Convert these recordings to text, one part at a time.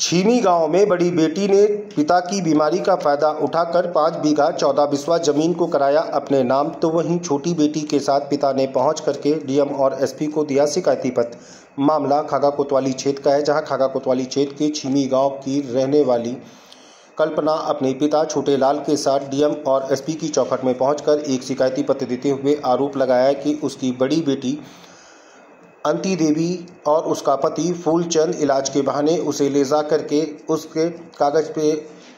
छीमी गांव में बड़ी बेटी ने पिता की बीमारी का फायदा उठाकर 5 बीघा 14 बिस्वा जमीन को कराया अपने नाम, तो वहीं छोटी बेटी के साथ पिता ने पहुंच करके डीएम और एसपी को दिया शिकायती पत्र। मामला खागा कोतवाली क्षेत्र का है, जहां खागा कोतवाली क्षेत्र के छीमी गांव की रहने वाली कल्पना अपने पिता छोटे लाल के साथ डीएम और एसपी की चौखट में पहुंचकर एक शिकायती पत्र देते हुए आरोप लगाया कि उसकी बड़ी बेटी अंती देवी और उसका पति फूलचंद इलाज के बहाने उसे ले जा करके उसके कागज पे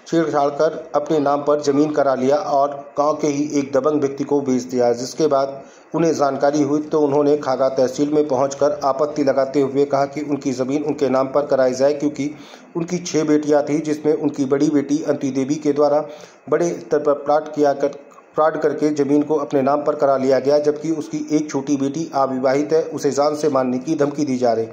छेड़छाड़ कर अपने नाम पर जमीन करा लिया और गांव के ही एक दबंग व्यक्ति को बेच दिया। जिसके बाद उन्हें जानकारी हुई तो उन्होंने खागा तहसील में पहुंचकर आपत्ति लगाते हुए कहा कि उनकी ज़मीन उनके नाम पर कराई जाए, क्योंकि उनकी 6 बेटियां थी, जिसमें उनकी बड़ी बेटी अंती देवी के द्वारा बड़े स्तर पर फ्रॉड करके जमीन को अपने नाम पर करा लिया गया, जबकि उसकी एक छोटी बेटी अविवाहित है, उसे जान से मारने की धमकी दी जा रही।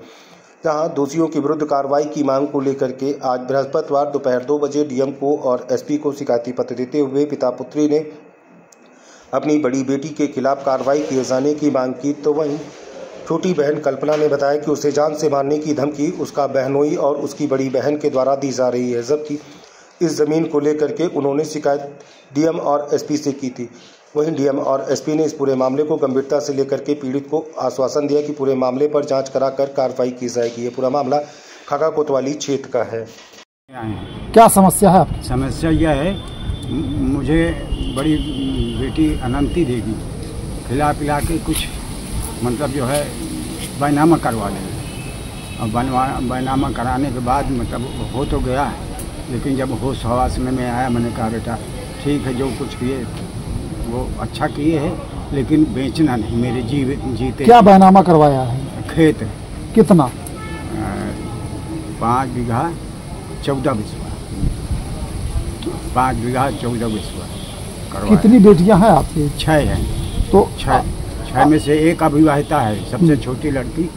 जहां दोषियों के विरुद्ध कार्रवाई की मांग को लेकर के आज बृहस्पतिवार दोपहर 2 बजे डीएम को और एसपी को शिकायती पत्र देते हुए पिता पुत्री ने अपनी बड़ी बेटी के खिलाफ कार्रवाई किए जाने की मांग की। तो वहीं छोटी बहन कल्पना ने बताया कि उसे जान से मारने की धमकी उसका बहनोई और उसकी बड़ी बहन के द्वारा दी जा रही है, जबकि इस ज़मीन को लेकर के उन्होंने शिकायत डीएम और एसपी से की थी। वहीं डीएम और एसपी ने इस पूरे मामले को गंभीरता से लेकर के पीड़ित को आश्वासन दिया कि पूरे मामले पर जांच कराकर कार्रवाई की जाएगी। ये पूरा मामला खागा कोतवाली क्षेत्र का है। क्या समस्या है आपकी? समस्या यह है, मुझे बड़ी बेटी अनंती देवी खिला पिला के कुछ मतलब जो है बैनामा करवा लें, और बैनामा कराने के बाद मतलब हो तो गया है, लेकिन जब होश हवास में मैं आया, मैंने कहा बेटा ठीक है, जो कुछ किए वो अच्छा किए हैं, लेकिन बेचना नहीं, मेरे जीते। क्या बैनामा करवाया है? खेत कितना? 5 बीघा 14 बिस्वा। 5 बीघा 14 बिस्वा करवाया। कितनी बेटियां हैं आपकी? 6 हैं। तो 6 में से एक अविवाहिता है, सबसे छोटी लड़की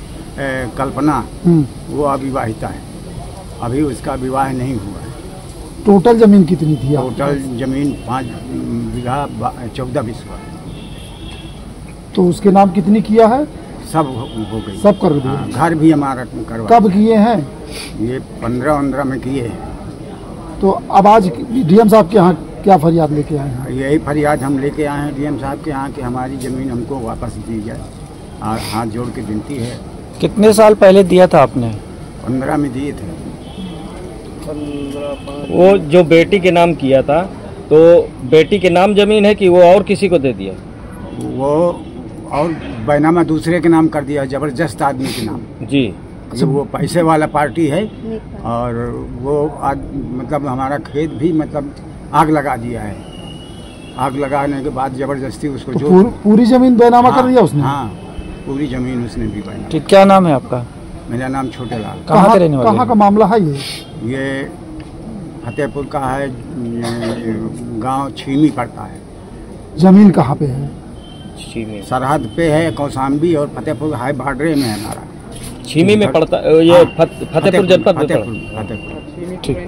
कल्पना, वो अविवाहिता है, अभी उसका विवाह नहीं हुआ है। टोटल जमीन कितनी थी? टोटल जमीन 5 बीघा 14 बिस्वा। तो उसके नाम कितनी किया है? सब हो गई, सब कर दिया। घर भी हमारा करवा। कब किए हैं? ये 15 में किए हैं। तो अब आज डीएम साहब के यहाँ क्या फरियाद लेके आए हैं? यही फरियाद हम लेके आए हैं डीएम साहब के यहाँ कि हमारी ज़मीन हमको वापस दी जाए, और हाथ जोड़ के विनती है। कितने साल पहले दिया था आपने? 15 में दिए थे। वो जो बेटी के नाम किया था, तो बेटी के नाम जमीन है कि वो और किसी को दे दिया? वो और बैनामा दूसरे के नाम कर दिया, जबरदस्त आदमी के नाम जी। वो पैसे वाला पार्टी है, और वो मतलब हमारा खेत भी मतलब आग लगा दिया है। आग लगाने के बाद जबरदस्ती उसको तो जो पूरी जमीन बैनामा कर दिया उसने? हाँ, पूरी जमीन उसने भी बैनामा। ठीक, क्या नाम है आपका? मेरा नाम छोटे लाल। कहाँ के रहने वाले? कहाँ का मामला है ये फतेहपुर का है, गांव छीमी पड़ता है। जमीन कहाँ पे है? छीमी सरहद पे है, कौशाम्बी और फतेहपुर हाई बॉर्डर में है हमारा। छीमी में पड़ता, ये फतेहपुर जनपद में पड़ता। फतेहपुर। ठीक।